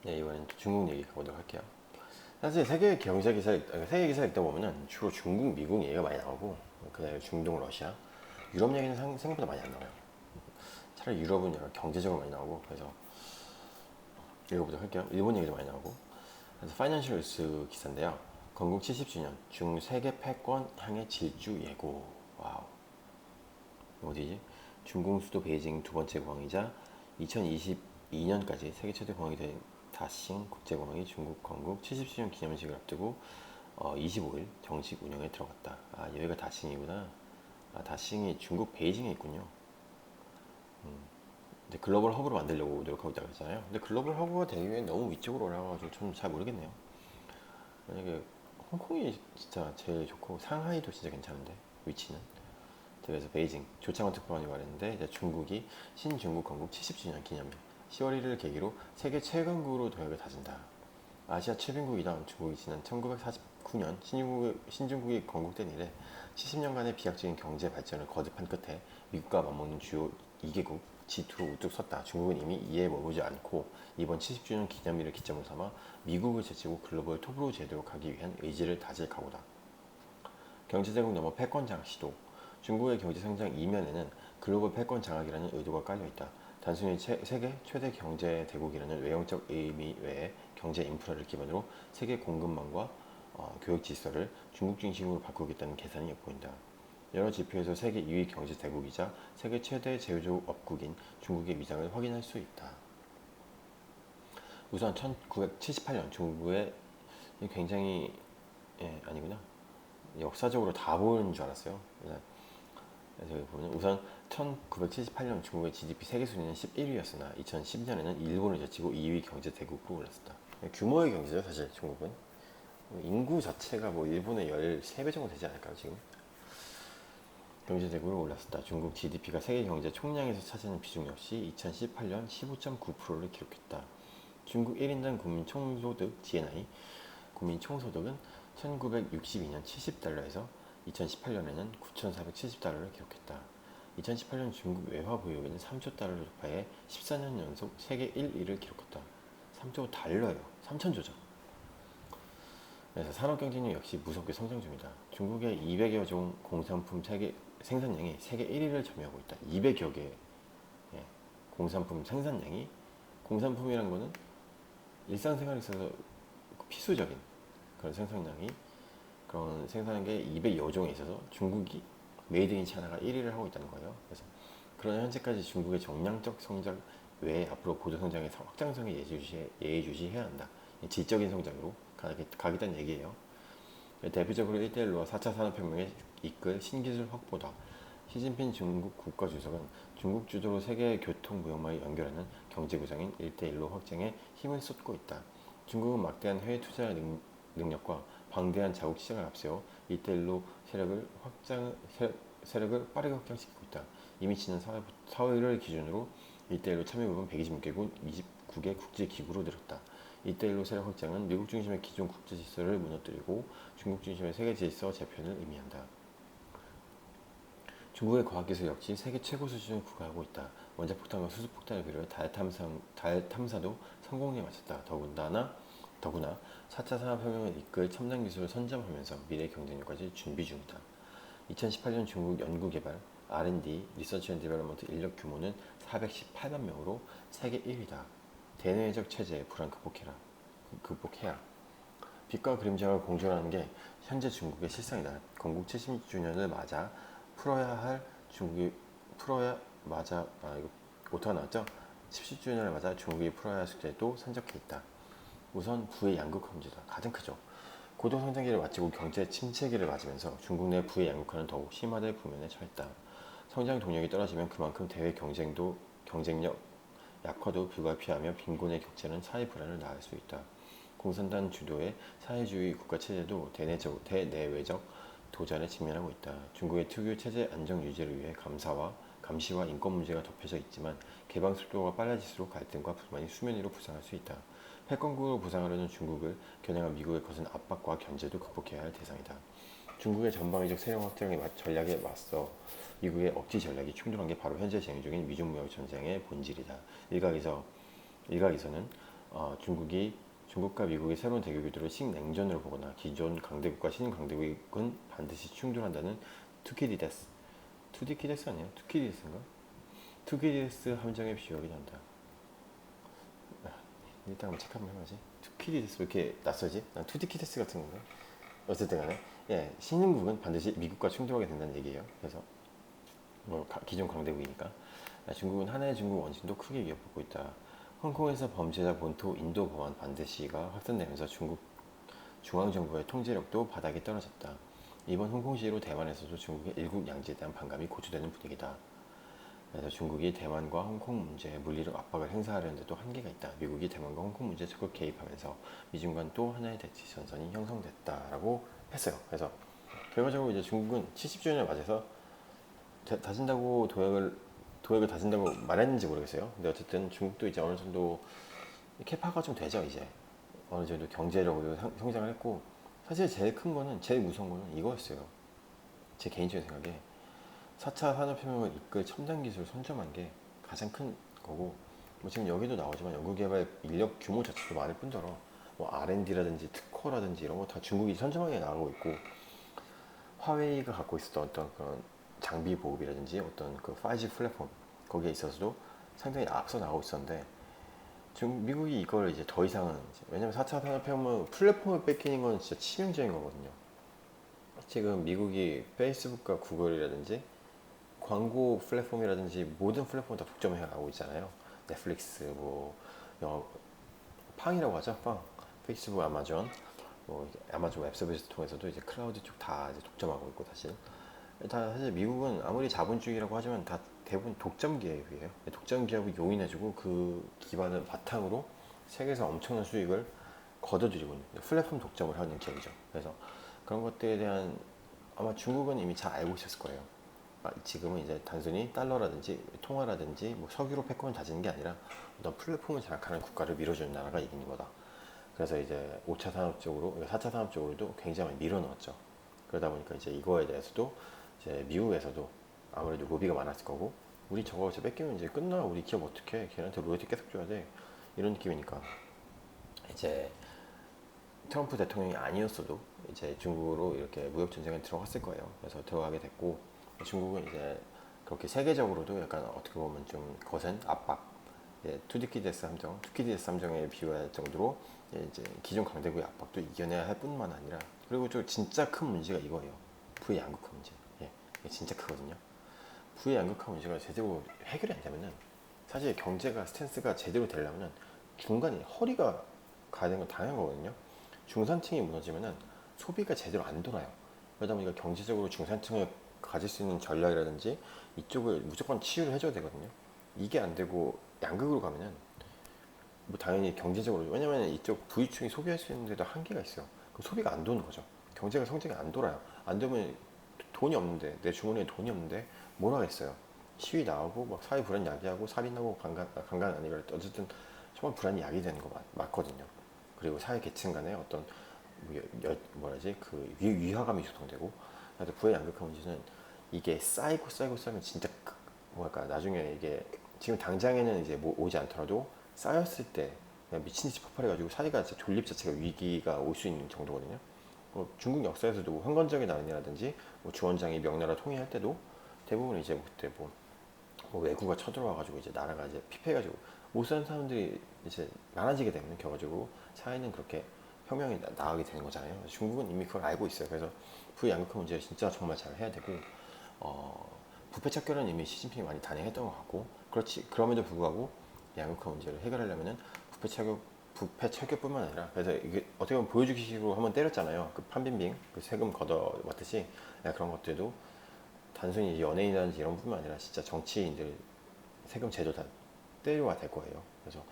네, 이번엔 또 중국 얘기 가보도록 할게요. 사실 세계 기사 읽다 보면은 주로 중국, 미국 얘기가 많이 나오고, 그다음에 중동, 러시아, 유럽 얘기는 생각보다 많이 안 나와요. 차라리 유럽은 여러 경제적으로 많이 나오고, 그래서 읽어보도록 할게요. 일본 얘기도 많이 나오고. 그래서 파이낸셜 뉴스 기사인데요. 건국 70주년 중 세계 패권 향해 질주 예고. 와우. 어디지? 중국 수도 베이징 두 번째 공항이자 2022년까지 세계 최대 공항이 된 다싱 국제공항이 중국 건국 70주년 기념식을 앞두고 25일 정식 운영에 들어갔다. 아, 여기가 다싱이구나. 아, 다싱이 중국 베이징에 있군요. 근데 글로벌 허브로 만들려고 노력하고 있다고 했잖아요. 근데 글로벌 허브가 되기 위해 너무 위쪽으로 올라가가지고 좀 잘 모르겠네요. 만약에 홍콩이 진짜 제일 좋고 상하이도 진짜 괜찮은데 위치는. 그래서 베이징 조창원 특파원이 말했는데 이제 중국이 신중국 건국 70주년 기념일 10월 1일을 계기로 세계 최강국으로 도약을 다진다. 아시아 최빈국이던 중국이 지난 1949년 신중국이 건국된 이래 70년간의 비약적인 경제 발전을 거듭한 끝에 미국과 맞먹는 주요 2개국 G2로 우뚝 섰다. 중국은 이미 이에 머무지 않고 이번 70주년 기념일을 기점으로 삼아 미국을 제치고 글로벌 톱으로 제도록하기 위한 의지를 다질 각오다. 경제제국 넘어 패권 장악 시도. 중국의 경제 성장 이면에는 글로벌 패권 장악이라는 의도가 깔려 있다. 단순히 세계 최대 경제 대국이라는 외형적 의미 외에 경제 인프라를 기반으로 세계 공급망과 교육 질서를 중국 중심으로 바꾸겠다는 계산이 엿보인다. 여러 지표에서 세계 2위 경제 대국이자 세계 최대 제조업국인 중국의 위상을 확인할 수 있다. 우선 1978년 중국의 굉장히 아니구나. 역사적으로 다 보이는 줄 알았어요. 그래서 여기 보면 우선 1978년 중국의 GDP 세계 순위는 11위였으나 2010년에는 일본을 제치고 2위 경제 대국으로 올랐었다. 규모의 경제죠, 사실 중국은. 인구 자체가 뭐 일본의 13배 정도 되지 않을까요, 지금? 경제 대국으로 올랐었다. 중국 GDP가 세계 경제 총량에서 차지하는 비중 역시 2018년 15.9%를 기록했다. 중국 1인당 국민 총소득 GNI 국민 총소득은 1962년 70달러에서 2018년에는 9,470달러를 기록했다. 2018년 중국 외화 보유액은 3조 달러를 돌파해 14년 연속 세계 1위를 기록했다. 3조 달러요. 3천조죠. 그래서 산업 경쟁력 역시 무섭게 성장 중이다. 중국의 200여 종 공산품 생산량이 세계 1위를 점유하고 있다. 200여 개 공산품 생산량이, 공산품이란 거는 일상생활에 있어서 필수적인 그런 생산량이, 그런 생산계 200여 종에 있어서 중국이 메이드 인 차이나가 1위를 하고 있다는 거예요. 그래서 그러나 현재까지 중국의 정량적 성장 외에 앞으로 고도 성장의 확장성에 예의주시해야 한다. 질적인 성장으로 가겠다는 얘기예요. 대표적으로 1대1로와 4차 산업혁명에 이끌 신기술 확보다. 시진핑 중국 국가주석은 중국 주도로 세계 교통 무역망을 연결하는 경제구상인 1대1로 확장에 힘을 쏟고 있다. 중국은 막대한 해외 투자 능력과 방대한 자국 시장을 앞세워 1대1로 세력을 빠르게 확장시키고 있다. 이미 지난 4월을 기준으로 1대1로 참여 부분 126개국 29개 국제기구로 늘었다. 1대1로 세력 확장은 미국 중심의 기존 국제 질서를 무너뜨리고 중국 중심의 세계 질서 재편을 의미한다. 중국의 과학기술 역시 세계 최고 수준을 구가하고 있다. 원자폭탄과 수소폭탄을 비롯해 달 탐사도 성공에 마쳤다. 더구나 4차 산업혁명을 이끌 첨단 기술을 선점하면서 미래 경쟁력까지 준비 중이다. 2018년 중국 연구개발 R&D 리서치 앤 디벨롭먼트 인력 규모는 418만 명으로 세계 1위다. 대내적 체제의 불안 극복해야. 빛과 그림자가 공존하는 게 현재 중국의 실상이다. 건국 70주년을 맞아 이거 오타가 나왔죠? 70주년을 맞아 중국이 풀어야 할 숙제도 산적해 있다. 우선 부의 양극화 문제다. 가장 크죠. 고도 성장기를 마치고 경제 침체기를 맞으면서 중국 내 부의 양극화는 더욱 심화될 국면에 처했다. 성장 동력이 떨어지면 그만큼 대외 경쟁력 약화도 불가피하며 빈곤의 격차는 사회 불안을 낳을 수 있다. 공산당 주도의 사회주의 국가 체제도 대내외적 도전에 직면하고 있다. 중국의 특유 체제 안정 유지를 위해 감시와 인권 문제가 덮여져 있지만 개방 속도가 빨라질수록 갈등과 불만이 수면 위로 부상할 수 있다. 패권국으로 부상하려는 중국을 겨냥한 미국의 거센 압박과 견제도 극복해야 할 대상이다. 중국의 전방위적 세력 확장의 전략에 맞서 미국의 억지 전략이 충돌한 게 바로 현재 진행 중인 미중 무역 전쟁의 본질이다. 일각에서는 중국과 미국이 새로운 대결 구도를 신냉전으로 보거나 기존 강대국과 신강대국은 반드시 충돌한다는 투키디데스 투디키데스 아니에요? 투키디데스인가? 투키디데스 함정에 비유하기도 한다. 일단 한번 체크 한번 해봐야지. 투키디데스 왜 이렇게 낯설지? 난 투디키데스 같은 건가? 어쨌든 간에 예, 신흥국은 반드시 미국과 충돌하게 된다는 얘기예요. 그래서 기존 강대국이니까 중국은 하나의 중국 원심도 크게 위협받고 있다. 홍콩에서 범죄자 본토 인도 범안 반드시가 확산되면서 중국 중앙정부의 통제력도 바닥이 떨어졌다. 이번 홍콩시로 대만에서도 중국의 일국 양지에 대한 반감이 고조되는 분위기다. 그래서 중국이 대만과 홍콩 문제에 물리적 압박을 행사하려는데도 한계가 있다. 미국이 대만과 홍콩 문제에 적극 개입하면서 미중 간 또 하나의 대치 전선이 형성됐다라고 했어요. 그래서 결과적으로 이제 중국은 70주년을 맞아서 다진다고 도약을 다진다고 말했는지 모르겠어요. 근데 어쨌든 중국도 이제 어느 정도 캐파가 좀 되죠. 이제 어느 정도 경제력으로 성장을 했고, 사실 제일 큰 거는 제일 무서운 거는 이거였어요. 제 개인적인 생각에 4차 산업혁명을 이끌 첨단 기술을 선점한 게 가장 큰 거고, 뭐 지금 여기도 나오지만 연구개발 인력 규모 자체도 많을 뿐더러 뭐 R&D라든지 특허라든지 이런 거 다 중국이 선점하게 나가고 있고, 화웨이가 갖고 있었던 어떤 그런 장비 보급이라든지 어떤 그 5G 플랫폼 거기에 있어서도 상당히 앞서 나가고 있었는데, 지금 미국이 이걸 이제 더 이상은 왜냐면 4차 산업혁명 플랫폼을 뺏기는 건 진짜 치명적인 거거든요. 지금 미국이 페이스북과 구글이라든지 광고 플랫폼이라든지 모든 플랫폼을 다 독점해 가고 있잖아요. 넷플릭스, 뭐 팡이라고 하죠, 팡. 페이스북, 아마존, 뭐 아마존 웹 서비스 통해서도 이제 클라우드 쪽 다 이제 독점하고 있고, 사실 미국은 아무리 자본주의라고 하지만 다 대부분 독점 기업이에요. 독점 기업을 용인해주고 그 기반을 바탕으로 세계에서 엄청난 수익을 거둬들이고 있는 플랫폼 독점을 하는 기업이죠. 그래서 그런 것들에 대한 아마 중국은 이미 잘 알고 있었을 거예요. 지금은 이제 단순히 달러라든지 통화라든지 뭐 석유로 패권을 다지는 게 아니라 어떤 플랫폼을 장악하는 국가를 밀어주는 나라가 이기는 거다. 그래서 이제 5차 산업 쪽으로, 4차 산업 쪽으로도 굉장히 밀어 넣었죠. 그러다 보니까 이제 이거에 대해서도 이제 미국에서도 아무래도 로비가 많았을 거고, 우리 저거 이제 뺏기면 이제 끝나, 우리 기업 어떻게 걔한테 로열티 계속 줘야 돼, 이런 느낌이니까 이제 트럼프 대통령이 아니었어도 이제 중국으로 이렇게 무역 전쟁에 들어갔을 거예요. 그래서 들어가게 됐고, 중국은 이제 그렇게 세계적으로도 약간 어떻게 보면 좀 거센 압박, 투디키데스 함정에 비유할 정도로 이제 기존 강대국의 압박도 이겨내야 할 뿐만 아니라, 그리고 좀 진짜 큰 문제가 이거예요. 부의 양극화 문제. 예, 이게 진짜 크거든요. 부의 양극화 문제가 제대로 해결이 안 되면은, 사실 경제가 스탠스가 제대로 되려면은 중간에 허리가 가야 되는 건 당연한 거거든요. 중산층이 무너지면은 소비가 제대로 안 돌아요. 그러다 보니까 경제적으로 중산층을 가질 수 있는 전략이라든지 이쪽을 무조건 치유를 해줘야 되거든요. 이게 안 되고 양극으로 가면은 뭐 당연히 경제적으로, 왜냐면 이쪽 부유층이 소비할 수 있는데도 한계가 있어요. 그럼 소비가 안 도는 거죠. 경제가 성장이 안 돌아요. 안 되면 돈이 없는데, 내 주머니에 돈이 없는데 뭘 하겠어요. 시위 나오고 막 사회 불안 야기하고 살인하고 강간 아니라 어쨌든 정말 불안이 야기되는 거 맞거든요. 그리고 사회 계층 간에 어떤 뭐라지 그 위화감이 조성되고, 그래서 부의 양극화 문제는 이게 쌓이면 진짜 뭐랄까 나중에 이게 지금 당장에는 이제 뭐 오지 않더라도 쌓였을 때 그냥 미친 듯이 폭발해가지고 사회가 진짜 존립 자체가 위기가 올 수 있는 정도거든요. 중국 역사에서도 황건적의 난이라든지 뭐 주원장이 명나라 통일할 때도 대부분 이제 그때 뭐 외구가 쳐들어와가지고 이제 나라가 이제 피폐해가지고 못 사는 사람들이 이제 많아지게 되면 결과적으로 사회는 그렇게 혁명이 나가게 되는 거잖아요. 중국은 이미 그걸 알고 있어요. 그래서 부양극화 문제를 진짜 정말 잘 해야 되고, 부패 척결은 이미 시진핑이 많이 단행했던 것 같고, 그럼에도 불구하고 양극화 문제를 해결하려면은 부패 척결뿐만 아니라, 그래서 이게 어떻게 보면 보여주기식으로 한번 때렸잖아요. 그 판빈빙 그 세금 걷어왔듯이 그런 것들도 단순히 연예인이라든지 이런 뿐만 아니라 진짜 정치인들 세금 제도 다 때려야 될 거예요. 그래서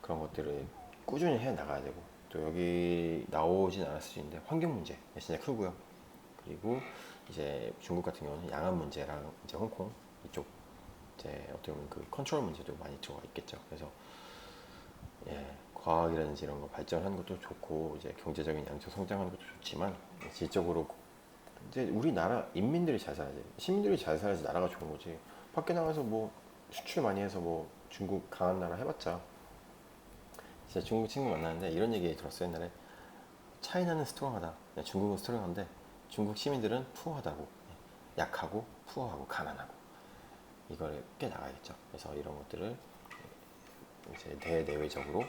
그런 것들을 꾸준히 해 나가야 되고, 또 여기 나오진 않았을 수 있는데 환경 문제 진짜 크고요. 그리고 이제 중국 같은 경우는 양안 문제랑 이제 홍콩 이쪽 이제 어떻게 보면 그 컨트롤 문제도 많이 들어가 있겠죠. 그래서 과학이라든지 이런 거 발전하는 것도 좋고, 이제 경제적인 양적 성장하는 것도 좋지만, 질적으로 이제 우리나라 인민들이 잘 살아야지, 시민들이 잘 살아야지 나라가 좋은 거지. 밖에 나가서 뭐 수출 많이 해서 뭐 중국 강한 나라 해봤자 제 중국 친구 만났는데 이런 얘기 들었어요. 옛날에 차이나는 스트롱하다, 중국은 스트롱한데 중국 시민들은 푸어하다고, 약하고 푸어하고 가난하고, 이걸 깨나가야겠죠. 그래서 이런 것들을 이제 대내외적으로,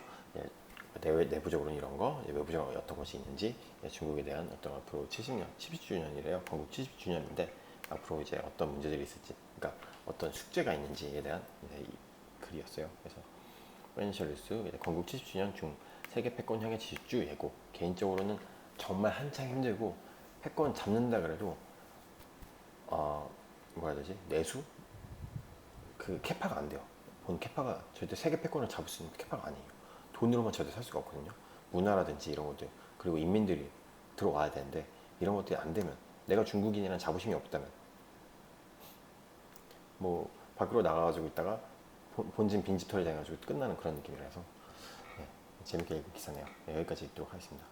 내부적으로는 이런 거, 외부적으로 어떤 것이 있는지, 중국에 대한 어떤 앞으로 70년, 70주년이래요. 건국 70주년인데 앞으로 이제 어떤 문제들이 있을지, 그러니까 어떤 숙제가 있는지에 대한 이제 이 글이었어요. 그래서 파이낸셜 뉴스 건국 70주년 중 세계 패권 향해 질주 예고. 개인적으로는 정말 한창 힘들고 패권 잡는다 그래도 뭐라 해야 되지? 내수? 그 캐파가 안 돼요. 본 캐파가 절대 세계 패권을 잡을 수 있는 캐파가 아니에요. 돈으로만 절대 살 수가 없거든요. 문화라든지 이런 것들, 그리고 인민들이 들어와야 되는데 이런 것들이 안 되면, 내가 중국인이라는 자부심이 없다면 뭐 밖으로 나가가지고 있다가 본진 빈집털이 돼가지고 끝나는 그런 느낌이라서, 네, 재밌게 읽은 기사네요. 네, 여기까지 읽도록 하겠습니다.